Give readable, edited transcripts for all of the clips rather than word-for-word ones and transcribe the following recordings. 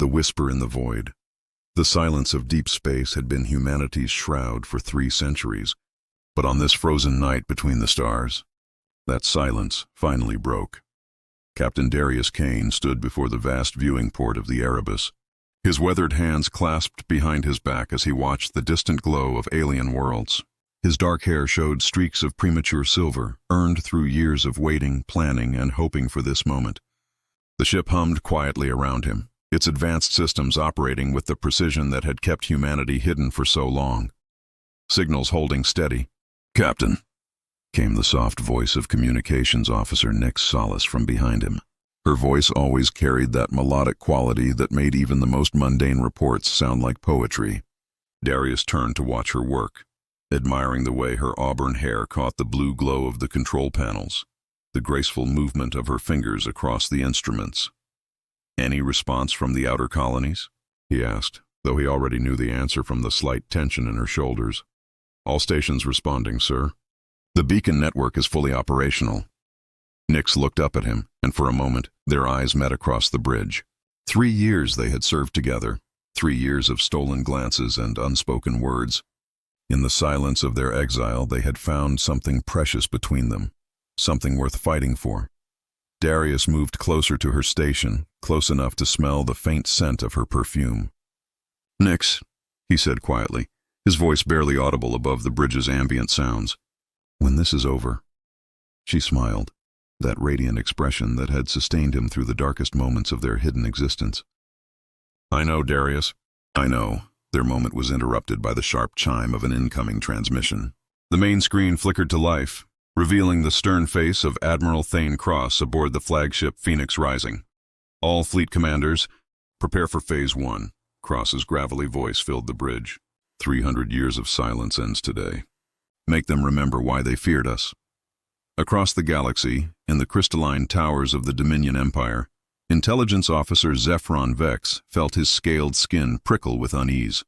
The whisper in the void. The silence of deep space had been humanity's shroud for 3 centuries, but on this frozen night between the stars, that silence finally broke. Captain Darius Kane stood before the vast viewing port of the Erebus, his weathered hands clasped behind his back as he watched the distant glow of alien worlds. His dark hair showed streaks of premature silver, earned through years of waiting, planning, and hoping for this moment. The ship hummed quietly around him, its advanced systems operating with the precision that had kept humanity hidden for so long. Signals holding steady. "Captain," came the soft voice of Communications Officer Nix Solace from behind him. Her voice always carried that melodic quality that made even the most mundane reports sound like poetry. Darius turned to watch her work, admiring the way her auburn hair caught the blue glow of the control panels, the graceful movement of her fingers across the instruments. "Any response from the outer colonies?" he asked, though he already knew the answer from the slight tension in her shoulders. "All stations responding, sir. The beacon network is fully operational." Nix looked up at him, and for a moment, their eyes met across the bridge. 3 years they had served together, 3 years of stolen glances and unspoken words. In the silence of their exile, they had found something precious between them, something worth fighting for. Darius moved closer to her station, close enough to smell the faint scent of her perfume. "Nix," he said quietly, his voice barely audible above the bridge's ambient sounds. "When this is over." She smiled, that radiant expression that had sustained him through the darkest moments of their hidden existence. "I know, Darius. I know." Their moment was interrupted by the sharp chime of an incoming transmission. The main screen flickered to life, revealing the stern face of Admiral Thane Cross aboard the flagship Phoenix Rising. "All fleet commanders, prepare for Phase 1. Cross's gravelly voice filled the bridge. 300 years of silence ends today. Make them remember why they feared us." Across the galaxy, in the crystalline towers of the Dominion Empire, Intelligence Officer Zephron Vex felt his scaled skin prickle with unease.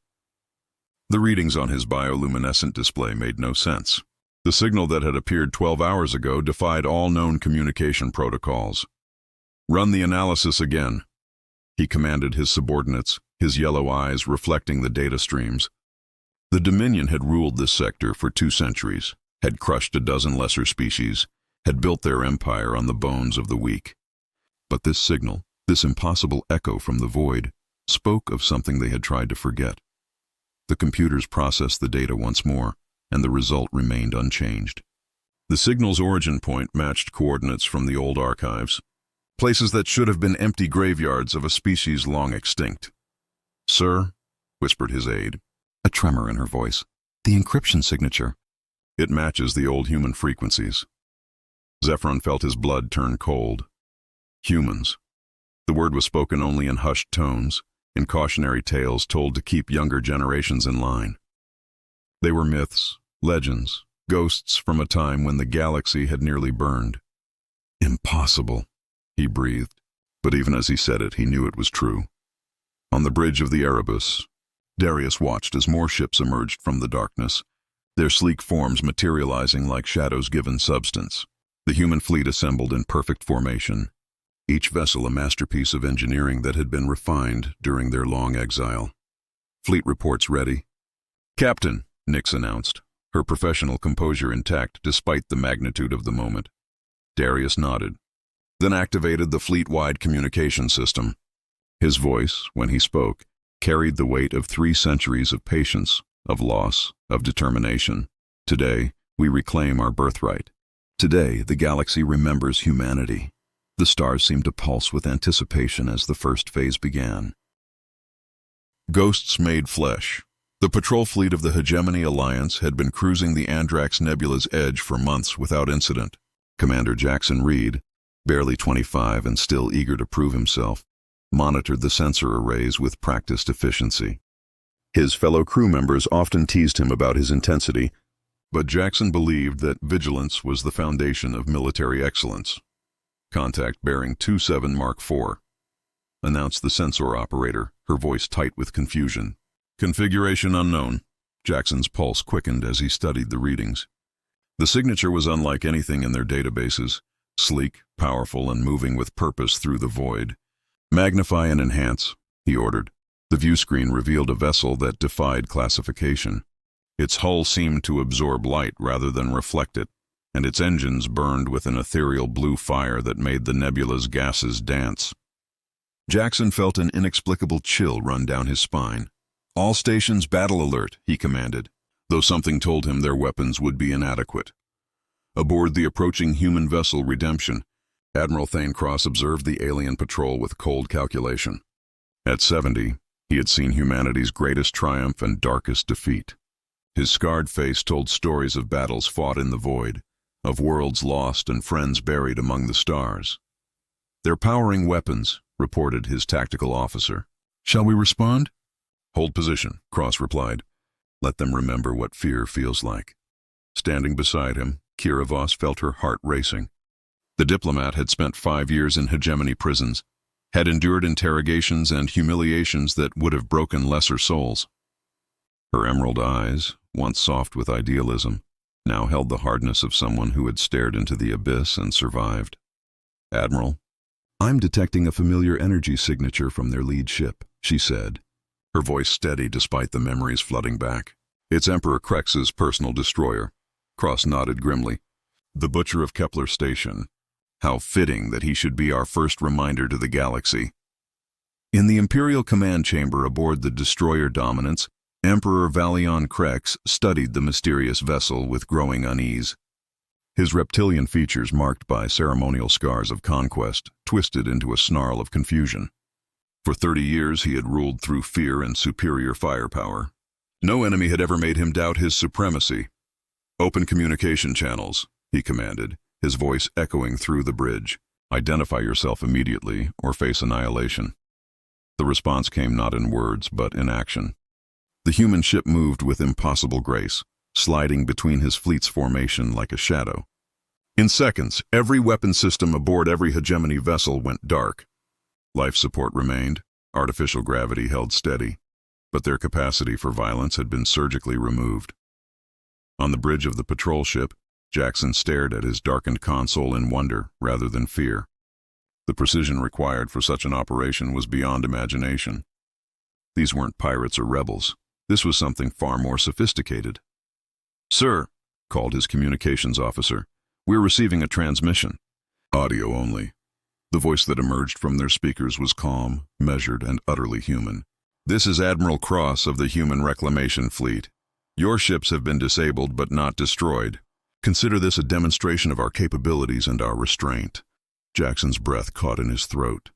The readings on his bioluminescent display made no sense. The signal that had appeared 12 hours ago defied all known communication protocols. "Run the analysis again," he commanded his subordinates, his yellow eyes reflecting the data streams. The Dominion had ruled this sector for 2 centuries, had crushed a dozen lesser species, had built their empire on the bones of the weak. But this signal, this impossible echo from the void, spoke of something they had tried to forget. The computers processed the data once more, and the result remained unchanged. The signal's origin point matched coordinates from the old archives, places that should have been empty graveyards of a species long extinct. "Sir," whispered his aide, a tremor in her voice, "the encryption signature." "It matches the old human frequencies." Zephron felt his blood turn cold. Humans. The word was spoken only in hushed tones, in cautionary tales told to keep younger generations in line. They were myths, legends, ghosts from a time when the galaxy had nearly burned. "Impossible," he breathed, but even as he said it, he knew it was true. On the bridge of the Erebus, Darius watched as more ships emerged from the darkness, their sleek forms materializing like shadows given substance. The human fleet assembled in perfect formation, each vessel a masterpiece of engineering that had been refined during their long exile. "Fleet reports ready." "Captain," Nix announced, her professional composure intact despite the magnitude of the moment. Darius nodded, then activated the fleet-wide communication system. His voice, when he spoke, carried the weight of 3 centuries of patience, of loss, of determination. "Today, we reclaim our birthright. Today, the galaxy remembers humanity." The stars seemed to pulse with anticipation as the first phase began. Ghosts made flesh. The patrol fleet of the Hegemony Alliance had been cruising the Andrax Nebula's edge for months without incident. Commander Jackson Reed, barely 25 and still eager to prove himself, monitored the sensor arrays with practiced efficiency. His fellow crew members often teased him about his intensity, but Jackson believed that vigilance was the foundation of military excellence. "Contact bearing 27 Mark IV, announced the sensor operator, her voice tight with confusion. "Configuration unknown." Jackson's pulse quickened as he studied the readings. The signature was unlike anything in their databases, sleek, powerful, and moving with purpose through the void. "Magnify and enhance," he ordered. The view screen revealed a vessel that defied classification. Its hull seemed to absorb light rather than reflect it, and its engines burned with an ethereal blue fire that made the nebula's gases dance. Jackson felt an inexplicable chill run down his spine. "All stations battle alert," he commanded, though something told him their weapons would be inadequate. Aboard the approaching human vessel Redemption, Admiral Thane Cross observed the alien patrol with cold calculation. At 70, he had seen humanity's greatest triumph and darkest defeat. His scarred face told stories of battles fought in the void, of worlds lost and friends buried among the stars. "They're powering weapons," reported his tactical officer. "Shall we respond?" "Hold position," Cross replied. "Let them remember what fear feels like." Standing beside him, Kira Voss felt her heart racing. The diplomat had spent 5 years in hegemony prisons, had endured interrogations and humiliations that would have broken lesser souls. Her emerald eyes, once soft with idealism, now held the hardness of someone who had stared into the abyss and survived. "Admiral, I'm detecting a familiar energy signature from their lead ship," she said, her voice steady despite the memories flooding back. "It's Emperor Krex's personal destroyer." Cross nodded grimly. "The Butcher of Kepler Station. How fitting that he should be our first reminder to the galaxy." In the Imperial command chamber aboard the destroyer Dominance, Emperor Valion Krex studied the mysterious vessel with growing unease. His reptilian features, marked by ceremonial scars of conquest, twisted into a snarl of confusion. For 30 years he had ruled through fear and superior firepower. No enemy had ever made him doubt his supremacy. "Open communication channels," he commanded, his voice echoing through the bridge. "Identify yourself immediately or face annihilation." The response came not in words, but in action. The human ship moved with impossible grace, sliding between his fleet's formation like a shadow. In seconds, every weapon system aboard every hegemony vessel went dark. Life support remained, artificial gravity held steady, but their capacity for violence had been surgically removed. On the bridge of the patrol ship, Jackson stared at his darkened console in wonder rather than fear. The precision required for such an operation was beyond imagination. These weren't pirates or rebels. This was something far more sophisticated. "Sir," called his communications officer, "we're receiving a transmission." Audio only. The voice that emerged from their speakers was calm, measured, and utterly human. "This is Admiral Cross of the Human Reclamation Fleet. Your ships have been disabled but not destroyed. Consider this a demonstration of our capabilities and our restraint." Jackson's breath caught in his throat.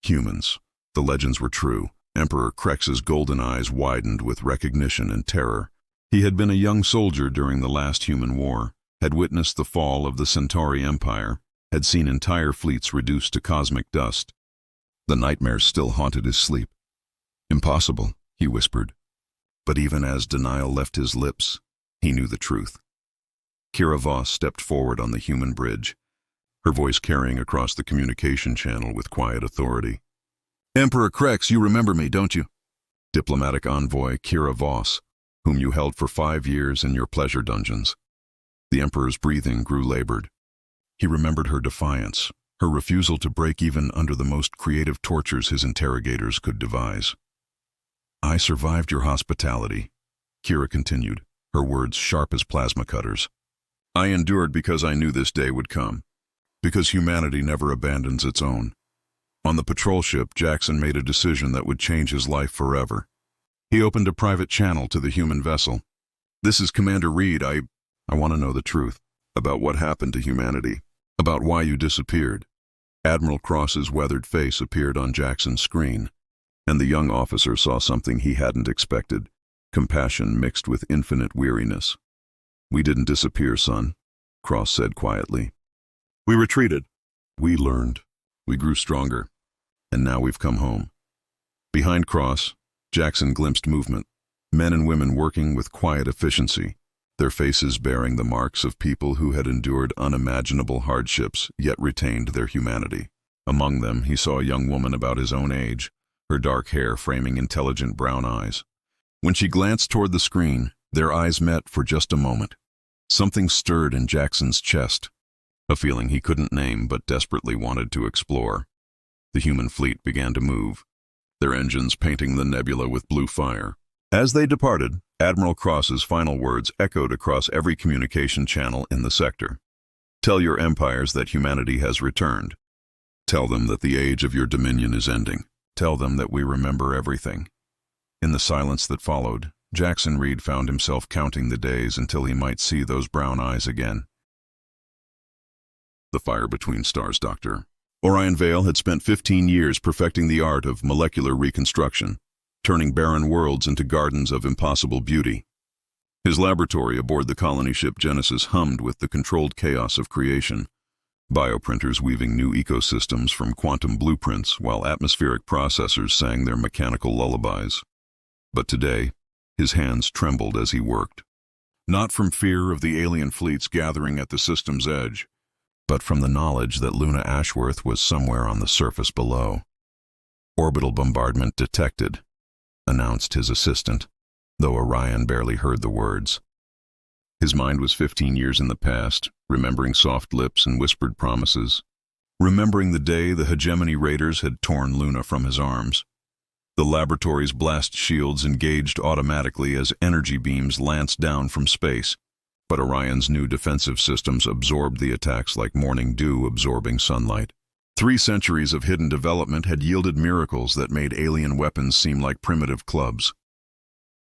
Humans. The legends were true. Emperor Krex's golden eyes widened with recognition and terror. He had been a young soldier during the last human war, had witnessed the fall of the Centauri Empire, had seen entire fleets reduced to cosmic dust. The nightmares still haunted his sleep. "Impossible," he whispered. But even as denial left his lips, he knew the truth. Kira Voss stepped forward on the human bridge, her voice carrying across the communication channel with quiet authority. "Emperor Krex, you remember me, don't you? Diplomatic envoy Kira Voss, whom you held for 5 years in your pleasure dungeons." The Emperor's breathing grew labored. He remembered her defiance, her refusal to break even under the most creative tortures his interrogators could devise. "I survived your hospitality," Kira continued, her words sharp as plasma cutters. "I endured because I knew this day would come, because humanity never abandons its own." On the patrol ship, Jackson made a decision that would change his life forever. He opened a private channel to the human vessel. "This is Commander Reed. I want to know the truth about what happened to humanity, about why you disappeared." Admiral Cross's weathered face appeared on Jackson's screen, and the young officer saw something he hadn't expected, compassion mixed with infinite weariness. "We didn't disappear, son," Cross said quietly. "We retreated. We learned. We grew stronger. And now we've come home." Behind Cross, Jackson glimpsed movement, men and women working with quiet efficiency, their faces bearing the marks of people who had endured unimaginable hardships yet retained their humanity. Among them, he saw a young woman about his own age, her dark hair framing intelligent brown eyes. When she glanced toward the screen, their eyes met for just a moment. Something stirred in Jackson's chest, a feeling he couldn't name but desperately wanted to explore. The human fleet began to move. their engines painting the nebula with blue fire. As they departed, Admiral Cross's final words echoed across every communication channel in the sector. Tell your empires that humanity has returned. Tell them that the age of your dominion is ending. Tell them that we remember everything. In the silence that followed, Jackson Reed found himself counting the days until he might see those brown eyes again. The Fire Between Stars Doctor. Orion Vale had spent 15 years perfecting the art of molecular reconstruction, turning barren worlds into gardens of impossible beauty. His laboratory aboard the colony ship Genesis hummed with the controlled chaos of creation, bioprinters weaving new ecosystems from quantum blueprints while atmospheric processors sang their mechanical lullabies. But today, his hands trembled as he worked. Not from fear of the alien fleets gathering at the system's edge, but from the knowledge that Luna Ashworth was somewhere on the surface below. Orbital bombardment detected, announced his assistant, though Orion barely heard the words. His mind was 15 years in the past, remembering soft lips and whispered promises, remembering the day the hegemony raiders had torn Luna from his arms. The laboratory's blast shields engaged automatically as energy beams lanced down from space, but Orion's new defensive systems absorbed the attacks like morning dew absorbing sunlight. 3 centuries of hidden development had yielded miracles that made alien weapons seem like primitive clubs.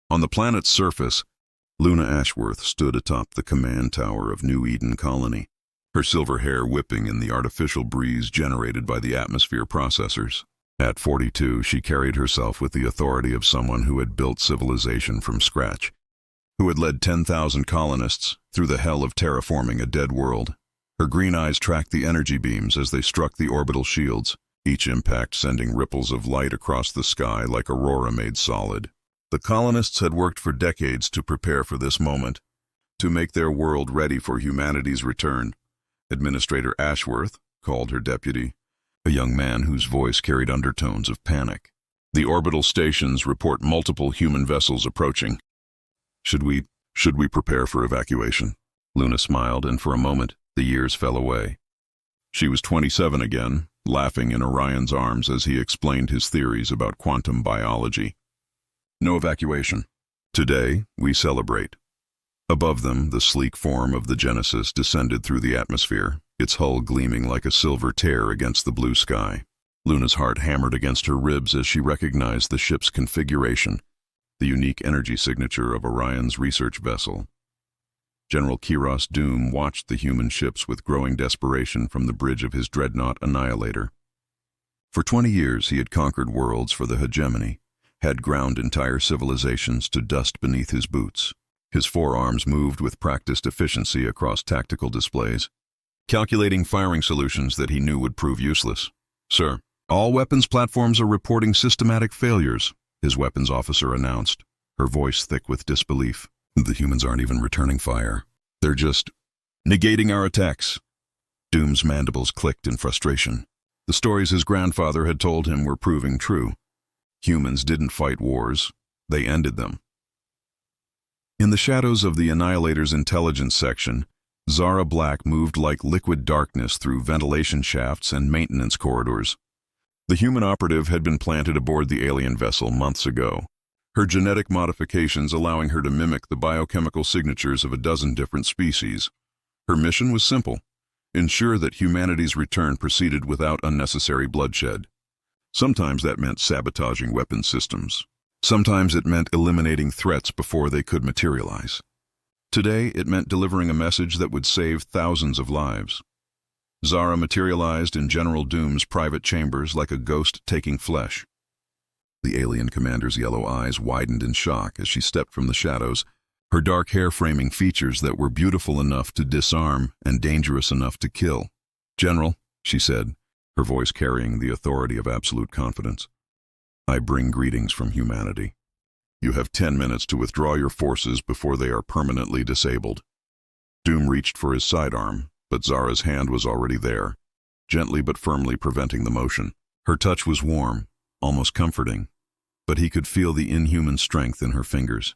On the planet's surface, Luna Ashworth stood atop the command tower of New Eden Colony, her silver hair whipping in the artificial breeze generated by the atmosphere processors. At 42, she carried herself with the authority of someone who had built civilization from scratch, who had led 10,000 colonists through the hell of terraforming a dead world. Her green eyes tracked the energy beams as they struck the orbital shields, each impact sending ripples of light across the sky like aurora made solid. The colonists had worked for decades to prepare for this moment, to make their world ready for humanity's return. Administrator Ashworth called her deputy, a young man whose voice carried undertones of panic. The orbital stations report multiple human vessels approaching. Should we prepare for evacuation? Luna smiled, and for a moment, the years fell away. She was 27 again, laughing in Orion's arms as he explained his theories about quantum biology. No evacuation. Today, we celebrate. Above them, the sleek form of the Genesis descended through the atmosphere, its hull gleaming like a silver tear against the blue sky. Luna's heart hammered against her ribs as she recognized the ship's configuration, the unique energy signature of Orion's research vessel. General Kiros Doom watched the human ships with growing desperation from the bridge of his dreadnought Annihilator. For 20 years he had conquered worlds for the hegemony, had ground entire civilizations to dust beneath his boots. His forearms moved with practiced efficiency across tactical displays, calculating firing solutions that he knew would prove useless. "Sir, all weapons platforms are reporting systematic failures," his weapons officer announced, her voice thick with disbelief. "The humans aren't even returning fire. They're just negating our attacks." Doom's mandibles clicked in frustration. The stories his grandfather had told him were proving true. Humans didn't fight wars, they ended them. In the shadows of the Annihilator's intelligence section, Zara Black moved like liquid darkness through ventilation shafts and maintenance corridors. The human operative had been planted aboard the alien vessel months ago, her genetic modifications allowing her to mimic the biochemical signatures of a dozen different species. Her mission was simple: ensure that humanity's return proceeded without unnecessary bloodshed. Sometimes that meant sabotaging weapon systems. Sometimes it meant eliminating threats before they could materialize. Today, it meant delivering a message that would save thousands of lives. Zara materialized in General Doom's private chambers like a ghost taking flesh. The alien commander's yellow eyes widened in shock as she stepped from the shadows, her dark hair framing features that were beautiful enough to disarm and dangerous enough to kill. "General," she said, her voice carrying the authority of absolute confidence, "I bring greetings from humanity. You have 10 minutes to withdraw your forces before they are permanently disabled." Doom reached for his sidearm, but Zara's hand was already there, gently but firmly preventing the motion. Her touch was warm, almost comforting, but he could feel the inhuman strength in her fingers.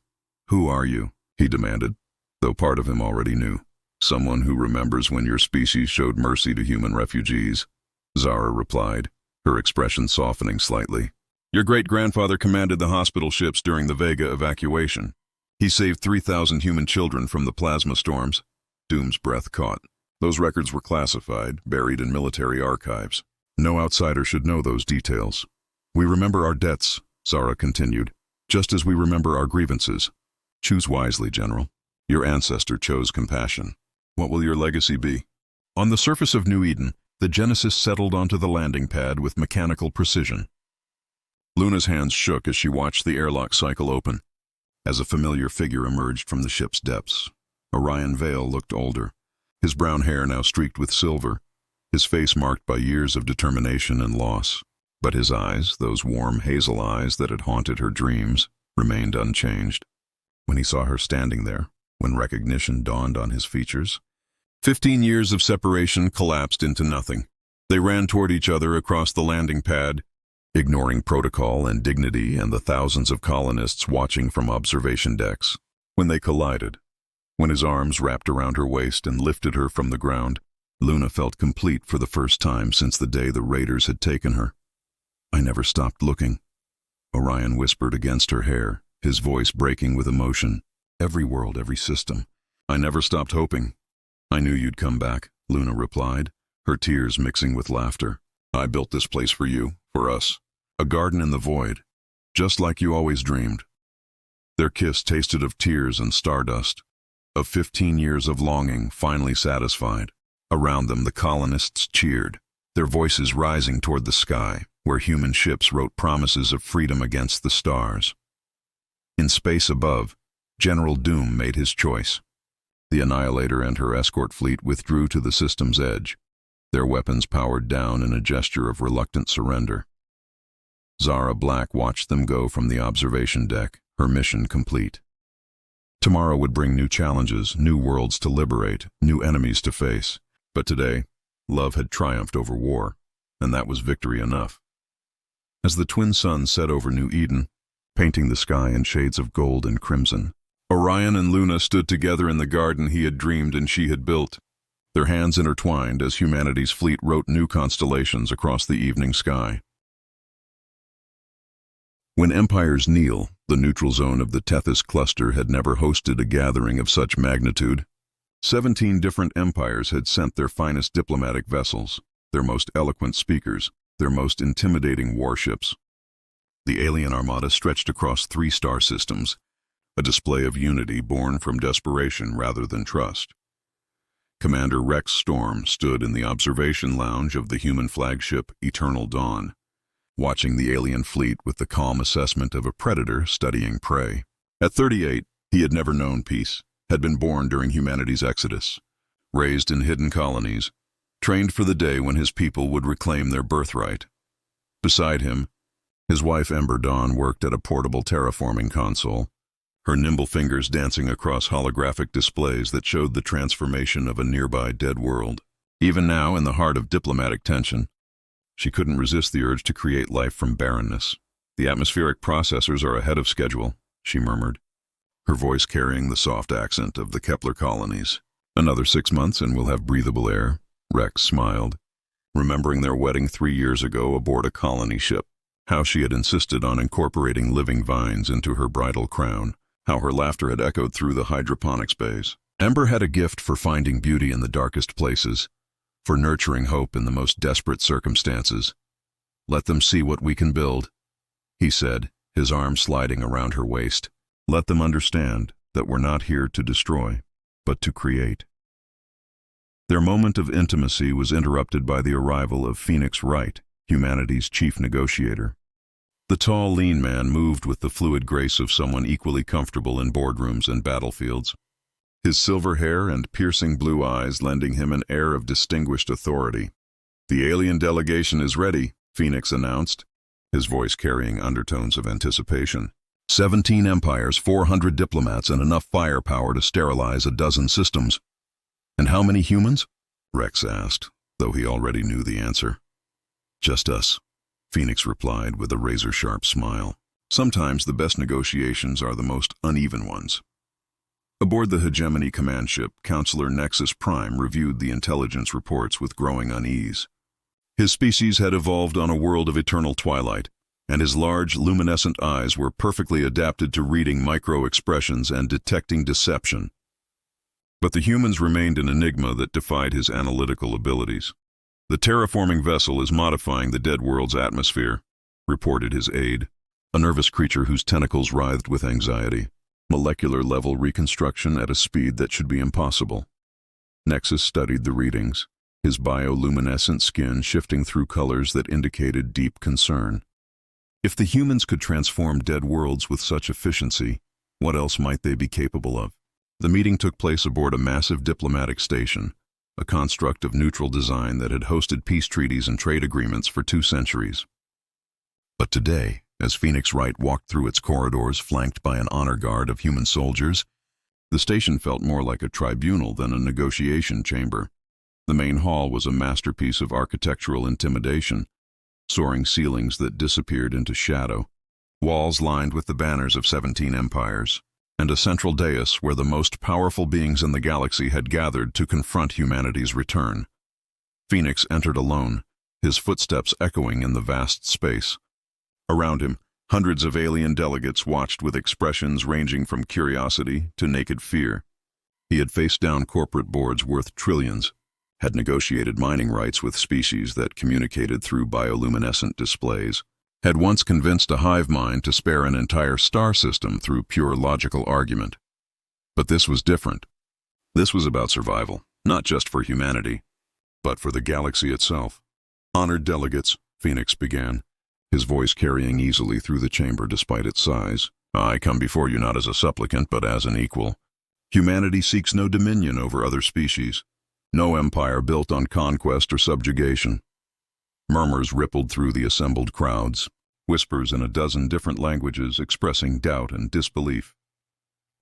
"Who are you?" he demanded, though part of him already knew. "Someone who remembers when your species showed mercy to human refugees," Zara replied, her expression softening slightly. Your great-grandfather commanded the hospital ships during the Vega evacuation. He saved 3,000 human children from the plasma storms. Doom's breath caught. Those records were classified, buried in military archives. No outsider should know those details. We remember our debts, Zara continued, just as we remember our grievances. Choose wisely, General. Your ancestor chose compassion. What will your legacy be? On the surface of New Eden, the Genesis settled onto the landing pad with mechanical precision. Luna's hands shook as she watched the airlock cycle open. As a familiar figure emerged from the ship's depths, Orion Vale looked older, his brown hair now streaked with silver, his face marked by years of determination and loss. But his eyes, those warm hazel eyes that had haunted her dreams, remained unchanged. When he saw her standing there, when recognition dawned on his features, 15 years of separation collapsed into nothing. They ran toward each other across the landing pad, ignoring protocol and dignity and the thousands of colonists watching from observation decks. When they collided, when his arms wrapped around her waist and lifted her from the ground, Luna felt complete for the first time since the day the raiders had taken her. I never stopped looking, Orion whispered against her hair, his voice breaking with emotion. Every world, every system. I never stopped hoping. I knew you'd come back, Luna replied, her tears mixing with laughter. I built this place for you, for us. A garden in the void, just like you always dreamed. Their kiss tasted of tears and stardust, of 15 years of longing finally satisfied. Around them the colonists cheered, their voices rising toward the sky, where human ships wrote promises of freedom against the stars. In space above, General Doom made his choice. The Annihilator and her escort fleet withdrew to the system's edge, their weapons powered down in a gesture of reluctant surrender. Zara Black watched them go from the observation deck, her mission complete. Tomorrow would bring new challenges, new worlds to liberate, new enemies to face. But today, love had triumphed over war, and that was victory enough. As the twin suns set over New Eden, painting the sky in shades of gold and crimson, Orion and Luna stood together in the garden he had dreamed and she had built, their hands intertwined as humanity's fleet wrote new constellations across the evening sky. When empires kneel, the neutral zone of the Tethys cluster had never hosted a gathering of such magnitude. 17 different empires had sent their finest diplomatic vessels, their most eloquent speakers, their most intimidating warships. The alien armada stretched across 3 star systems, a display of unity born from desperation rather than trust. Commander Rex Storm stood in the observation lounge of the human flagship Eternal Dawn, watching the alien fleet with the calm assessment of a predator studying prey. At 38, he had never known peace, had been born during humanity's exodus, raised in hidden colonies, trained for the day when his people would reclaim their birthright. Beside him, his wife Ember Dawn worked at a portable terraforming console, her nimble fingers dancing across holographic displays that showed the transformation of a nearby dead world. Even now, in the heart of diplomatic tension, she couldn't resist the urge to create life from barrenness. The atmospheric processors are ahead of schedule, she murmured, her voice carrying the soft accent of the Kepler colonies. Another 6 months and we'll have breathable air, Rex smiled, remembering their wedding 3 years ago aboard a colony ship, how she had insisted on incorporating living vines into her bridal crown, how her laughter had echoed through the hydroponics bays. Ember had a gift for finding beauty in the darkest places, for nurturing hope in the most desperate circumstances. Let them see what we can build, he said, his arm sliding around her waist. Let them understand that we're not here to destroy, but to create. Their moment of intimacy was interrupted by the arrival of Phoenix Wright, humanity's chief negotiator. The tall, lean man moved with the fluid grace of someone equally comfortable in boardrooms and battlefields, his silver hair and piercing blue eyes lending him an air of distinguished authority. The alien delegation is ready, Phoenix announced, his voice carrying undertones of anticipation. 17 empires, 400 diplomats, and enough firepower to sterilize a dozen systems. And how many humans? Rex asked, though he already knew the answer. Just us, Phoenix replied with a razor-sharp smile. Sometimes the best negotiations are the most uneven ones. Aboard the Hegemony command ship, Counselor Nexus Prime reviewed the intelligence reports with growing unease. His species had evolved on a world of eternal twilight, and his large, luminescent eyes were perfectly adapted to reading micro-expressions and detecting deception. But the humans remained an enigma that defied his analytical abilities. "The terraforming vessel is modifying the dead world's atmosphere," reported his aide, a nervous creature whose tentacles writhed with anxiety. "Molecular-level reconstruction at a speed that should be impossible." Nexus studied the readings, his bioluminescent skin shifting through colors that indicated deep concern. If the humans could transform dead worlds with such efficiency, what else might they be capable of? The meeting took place aboard a massive diplomatic station, a construct of neutral design that had hosted peace treaties and trade agreements for 2 centuries. But today, as Phoenix Wright walked through its corridors flanked by an honor guard of human soldiers, the station felt more like a tribunal than a negotiation chamber. The main hall was a masterpiece of architectural intimidation, soaring ceilings that disappeared into shadow, walls lined with the banners of 17 empires, and a central dais where the most powerful beings in the galaxy had gathered to confront humanity's return. Phoenix entered alone, his footsteps echoing in the vast space. Around him, hundreds of alien delegates watched with expressions ranging from curiosity to naked fear. He had faced down corporate boards worth trillions, had negotiated mining rights with species that communicated through bioluminescent displays, had once convinced a hive mind to spare an entire star system through pure logical argument. But this was different. This was about survival, not just for humanity, but for the galaxy itself. "Honored delegates," Phoenix began, his voice carrying easily through the chamber despite its size. "I come before you not as a supplicant, but as an equal. Humanity seeks no dominion over other species, no empire built on conquest or subjugation." Murmurs rippled through the assembled crowds, whispers in a dozen different languages expressing doubt and disbelief.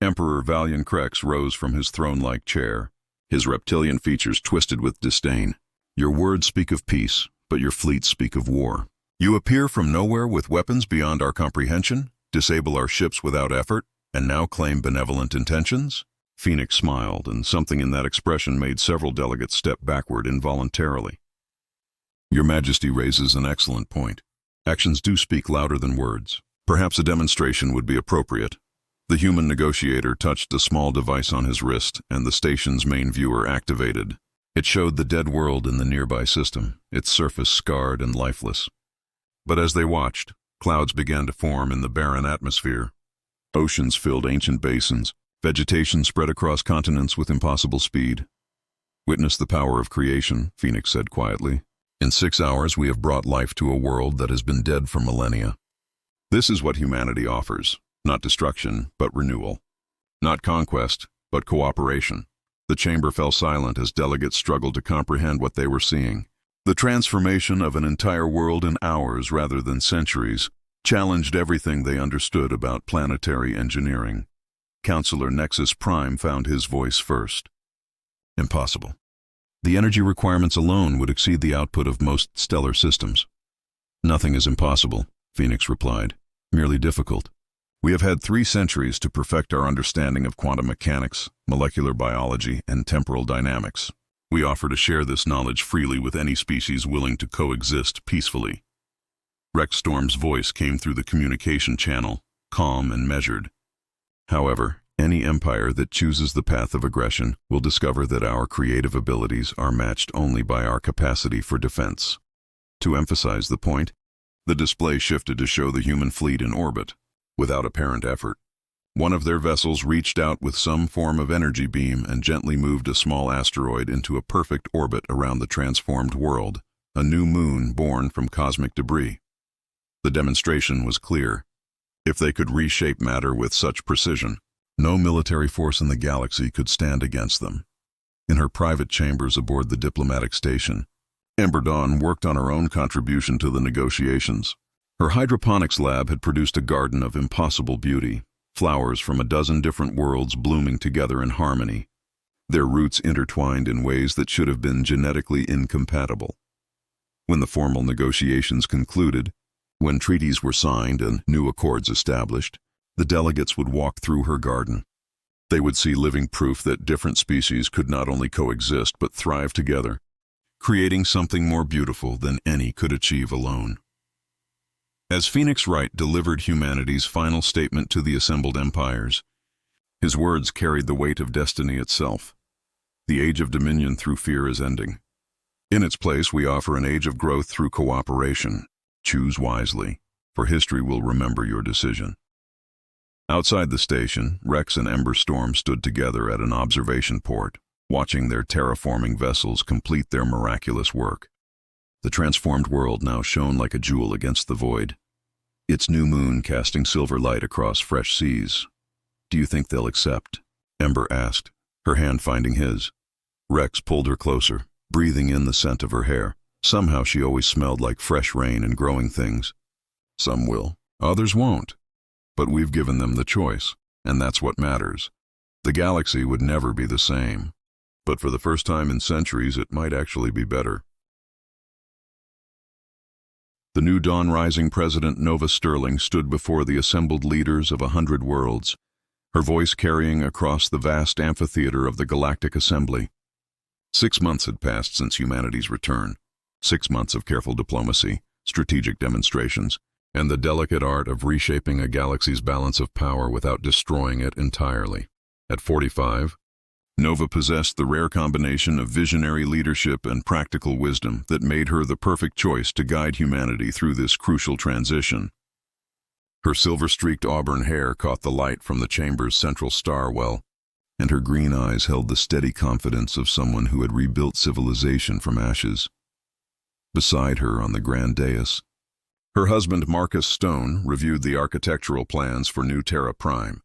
Emperor Valian Krex rose from his throne-like chair, his reptilian features twisted with disdain. "Your words speak of peace, but your fleets speak of war. You appear from nowhere with weapons beyond our comprehension, disable our ships without effort, and now claim benevolent intentions?" Phoenix smiled, and something in that expression made several delegates step backward involuntarily. "Your Majesty raises an excellent point. Actions do speak louder than words. Perhaps a demonstration would be appropriate." The human negotiator touched a small device on his wrist, and the station's main viewer activated. It showed the dead world in the nearby system, its surface scarred and lifeless. But as they watched, clouds began to form in the barren atmosphere. Oceans filled ancient basins. Vegetation spread across continents with impossible speed. "Witness the power of creation," Phoenix said quietly. "In 6 hours we have brought life to a world that has been dead for millennia. This is what humanity offers, not destruction, but renewal. Not conquest, but cooperation." The chamber fell silent as delegates struggled to comprehend what they were seeing. The transformation of an entire world in hours rather than centuries challenged everything they understood about planetary engineering. Counselor Nexus Prime found his voice first. "Impossible. The energy requirements alone would exceed the output of most stellar systems." "Nothing is impossible," Phoenix replied, "merely difficult. We have had 3 centuries to perfect our understanding of quantum mechanics, molecular biology, and temporal dynamics. We offer to share this knowledge freely with any species willing to coexist peacefully." Rex Storm's voice came through the communication channel, calm and measured. "However, any empire that chooses the path of aggression will discover that our creative abilities are matched only by our capacity for defense." To emphasize the point, the display shifted to show the human fleet in orbit, without apparent effort. One of their vessels reached out with some form of energy beam and gently moved a small asteroid into a perfect orbit around the transformed world, a new moon born from cosmic debris. The demonstration was clear. If they could reshape matter with such precision, no military force in the galaxy could stand against them. In her private chambers aboard the diplomatic station, Ember Dawn worked on her own contribution to the negotiations. Her hydroponics lab had produced a garden of impossible beauty, flowers from a dozen different worlds blooming together in harmony, their roots intertwined in ways that should have been genetically incompatible. When the formal negotiations concluded, when treaties were signed and new accords established, the delegates would walk through her garden. They would see living proof that different species could not only coexist but thrive together, creating something more beautiful than any could achieve alone. As Phoenix Wright delivered humanity's final statement to the assembled empires, his words carried the weight of destiny itself. The age of dominion through fear is ending. In its place, we offer an age of growth through cooperation. Choose wisely, for history will remember your decision. Outside the station, Rex and Ember Storm stood together at an observation port, watching their terraforming vessels complete their miraculous work. The transformed world now shone like a jewel against the void, its new moon casting silver light across fresh seas. "Do you think they'll accept?" Ember asked, her hand finding his. Rex pulled her closer, breathing in the scent of her hair. Somehow she always smelled like fresh rain and growing things. "Some will, others won't. But we've given them the choice, and that's what matters. The galaxy would never be the same. But for the first time in centuries, it might actually be better." The new dawn-rising President Nova Sterling stood before the assembled leaders of 100 worlds, her voice carrying across the vast amphitheater of the Galactic Assembly. 6 months had passed since humanity's return. 6 months of careful diplomacy, strategic demonstrations, and the delicate art of reshaping a galaxy's balance of power without destroying it entirely. At 45, Nova possessed the rare combination of visionary leadership and practical wisdom that made her the perfect choice to guide humanity through this crucial transition. Her silver-streaked auburn hair caught the light from the chamber's central star well, and her green eyes held the steady confidence of someone who had rebuilt civilization from ashes. Beside her on the grand dais, her husband Marcus Stone reviewed the architectural plans for New Terra Prime,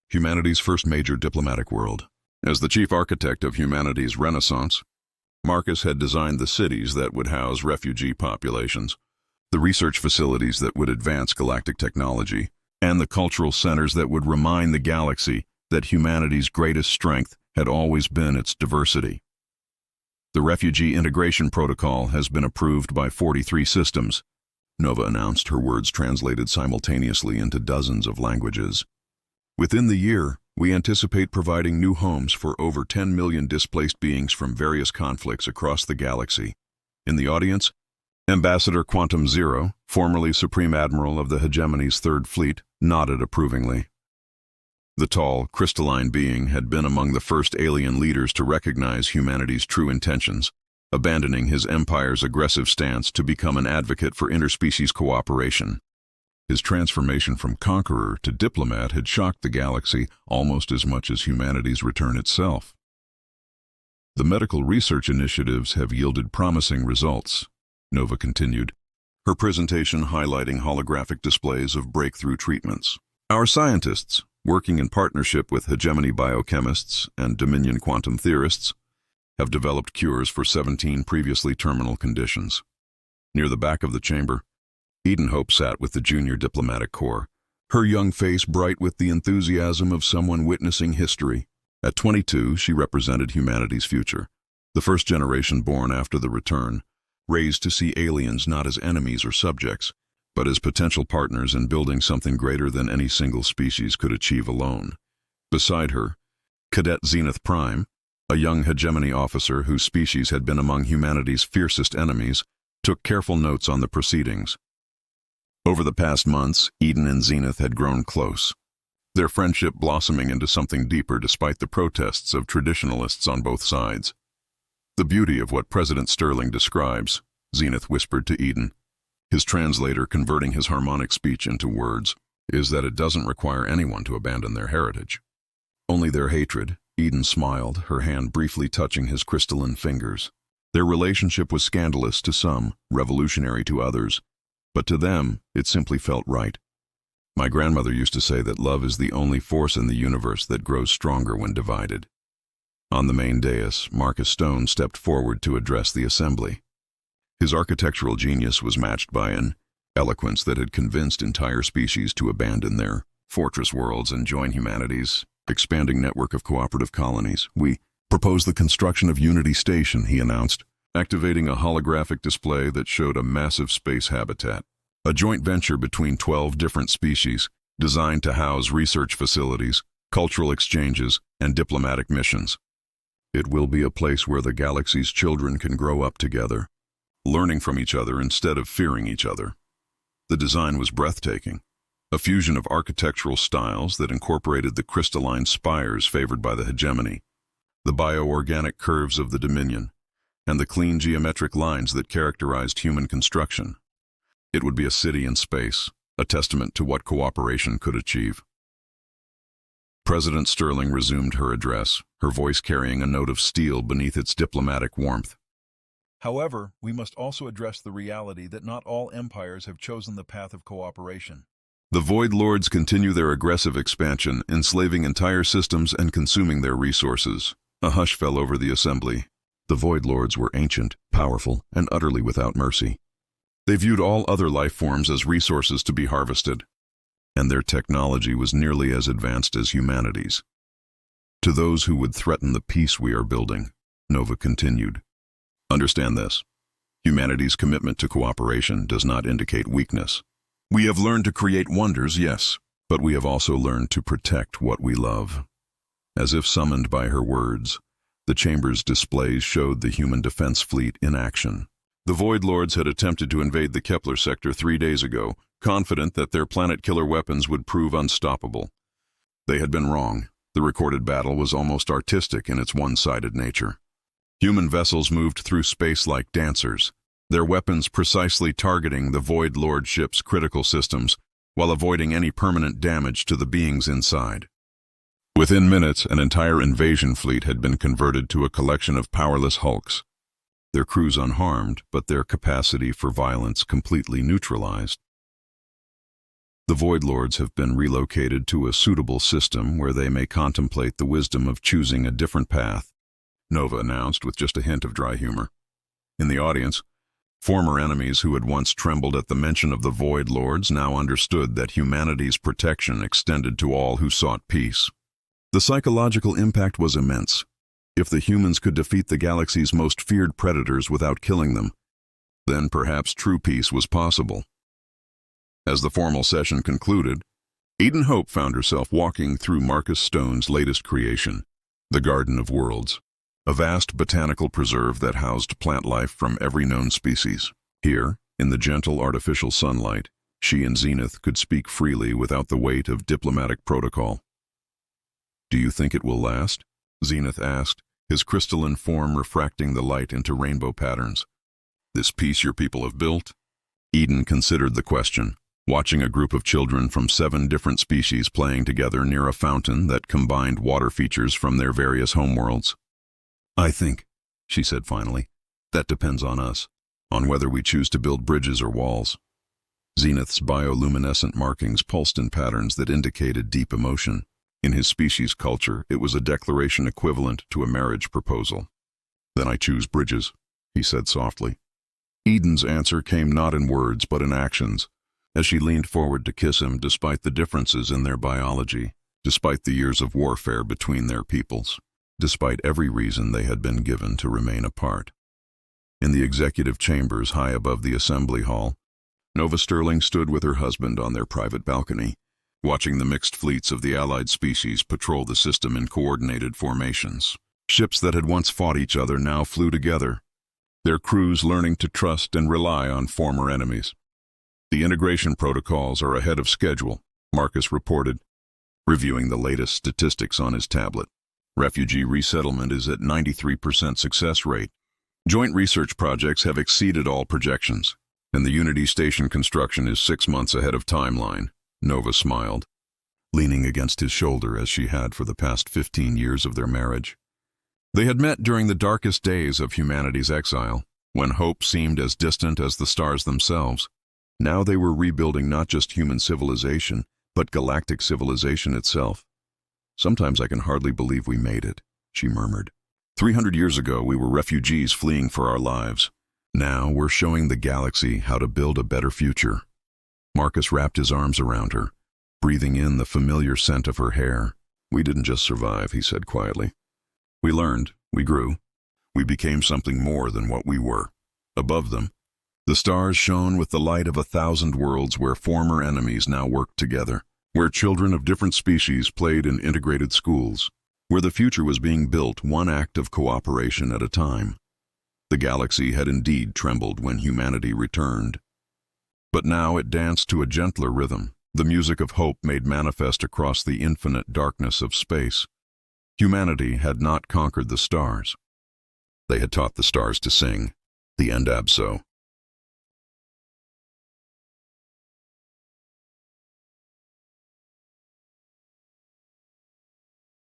humanity's first major diplomatic world. As the chief architect of humanity's renaissance, Marcus had designed the cities that would house refugee populations, the research facilities that would advance galactic technology, and the cultural centers that would remind the galaxy that humanity's greatest strength had always been its diversity. The Refugee Integration Protocol has been approved by 43 systems, Nova announced, her words translated simultaneously into dozens of languages. Within the year, we anticipate providing new homes for over 10 million displaced beings from various conflicts across the galaxy. In the audience, Ambassador Quantum Zero, formerly Supreme Admiral of the Hegemony's Third Fleet, nodded approvingly. The tall, crystalline being had been among the first alien leaders to recognize humanity's true intentions, abandoning his empire's aggressive stance to become an advocate for interspecies cooperation. His transformation from conqueror to diplomat had shocked the galaxy almost as much as humanity's return itself. The medical research initiatives have yielded promising results, Nova continued, her presentation highlighting holographic displays of breakthrough treatments. Our scientists, working in partnership with hegemony biochemists and Dominion quantum theorists, have developed cures for 17 previously terminal conditions. Near the back of the chamber, Edenhope sat with the junior diplomatic corps, her young face bright with the enthusiasm of someone witnessing history. At 22, she represented humanity's future, the first generation born after the return, raised to see aliens not as enemies or subjects, but as potential partners in building something greater than any single species could achieve alone. Beside her, Cadet Zenith Prime, a young hegemony officer whose species had been among humanity's fiercest enemies, took careful notes on the proceedings. Over the past months, Eden and Zenith had grown close, their friendship blossoming into something deeper despite the protests of traditionalists on both sides. "The beauty of what President Sterling describes," Zenith whispered to Eden, his translator converting his harmonic speech into words, "is that it doesn't require anyone to abandon their heritage. Only their hatred." Eden smiled, her hand briefly touching his crystalline fingers. Their relationship was scandalous to some, revolutionary to others, but to them, it simply felt right. "My grandmother used to say that love is the only force in the universe that grows stronger when divided." On the main dais, Marcus Stone stepped forward to address the assembly. His architectural genius was matched by an eloquence that had convinced entire species to abandon their fortress worlds and join humanity's expanding network of cooperative colonies. "We propose the construction of Unity Station," he announced, activating a holographic display that showed a massive space habitat, a joint venture between 12 different species, designed to house research facilities, cultural exchanges, and diplomatic missions. "It will be a place where the galaxy's children can grow up together, learning from each other instead of fearing each other." The design was breathtaking, a fusion of architectural styles that incorporated the crystalline spires favored by the hegemony, the bioorganic curves of the Dominion, and the clean geometric lines that characterized human construction. It would be a city in space, a testament to what cooperation could achieve. President Sterling resumed her address, her voice carrying a note of steel beneath its diplomatic warmth. However, we must also address the reality that not all empires have chosen the path of cooperation. The Void Lords continue their aggressive expansion, enslaving entire systems and consuming their resources. A hush fell over the assembly. The Void Lords were ancient, powerful, and utterly without mercy. They viewed all other life forms as resources to be harvested, and their technology was nearly as advanced as humanity's. To those who would threaten the peace we are building, Nova continued, understand this. Humanity's commitment to cooperation does not indicate weakness. We have learned to create wonders, yes, but we have also learned to protect what we love. As if summoned by her words, the chamber's displays showed the human defense fleet in action. The Void Lords had attempted to invade the Kepler sector 3 days ago, confident that their planet-killer weapons would prove unstoppable. They had been wrong. The recorded battle was almost artistic in its one-sided nature. Human vessels moved through space like dancers, their weapons precisely targeting the Void Lord ship's critical systems, while avoiding any permanent damage to the beings inside. Within minutes, an entire invasion fleet had been converted to a collection of powerless hulks, their crews unharmed, but their capacity for violence completely neutralized. The Void Lords have been relocated to a suitable system where they may contemplate the wisdom of choosing a different path, Nova announced with just a hint of dry humor. In the audience, former enemies who had once trembled at the mention of the Void Lords now understood that humanity's protection extended to all who sought peace. The psychological impact was immense. If the humans could defeat the galaxy's most feared predators without killing them, then perhaps true peace was possible. As the formal session concluded, Eden Hope found herself walking through Marcus Stone's latest creation, the Garden of Worlds, a vast botanical preserve that housed plant life from every known species. Here, in the gentle artificial sunlight, she and Zenith could speak freely without the weight of diplomatic protocol. "Do you think it will last?" Zenith asked, his crystalline form refracting the light into rainbow patterns. "This peace your people have built?" Eden considered the question, watching a group of children from 7 different species playing together near a fountain that combined water features from their various homeworlds. "I think," she said finally, "that depends on us, on whether we choose to build bridges or walls." Zenith's bioluminescent markings pulsed in patterns that indicated deep emotion. In his species' culture, it was a declaration equivalent to a marriage proposal. "Then I choose bridges," he said softly. Eden's answer came not in words but in actions, as she leaned forward to kiss him despite the differences in their biology, despite the years of warfare between their peoples, despite every reason they had been given to remain apart. In the executive chambers high above the assembly hall, Nova Sterling stood with her husband on their private balcony, watching the mixed fleets of the allied species patrol the system in coordinated formations. Ships that had once fought each other now flew together, their crews learning to trust and rely on former enemies. "The integration protocols are ahead of schedule," Marcus reported, reviewing the latest statistics on his tablet. "Refugee resettlement is at 93% success rate. Joint research projects have exceeded all projections, and the Unity Station construction is 6 months ahead of timeline." Nova smiled, leaning against his shoulder as she had for the past 15 years of their marriage. They had met during the darkest days of humanity's exile, when hope seemed as distant as the stars themselves. Now they were rebuilding not just human civilization, but galactic civilization itself. "Sometimes I can hardly believe we made it," she murmured. 300 years ago, we were refugees fleeing for our lives. Now we're showing the galaxy how to build a better future." Marcus wrapped his arms around her, breathing in the familiar scent of her hair. "We didn't just survive," he said quietly. "We learned, we grew, we became something more than what we were." Above them, the stars shone with the light of 1,000 worlds where former enemies now worked together, where children of different species played in integrated schools, where the future was being built one act of cooperation at a time. The galaxy had indeed trembled when humanity returned. But now it danced to a gentler rhythm, the music of hope made manifest across the infinite darkness of space. Humanity had not conquered the stars. They had taught the stars to sing, the Endabso,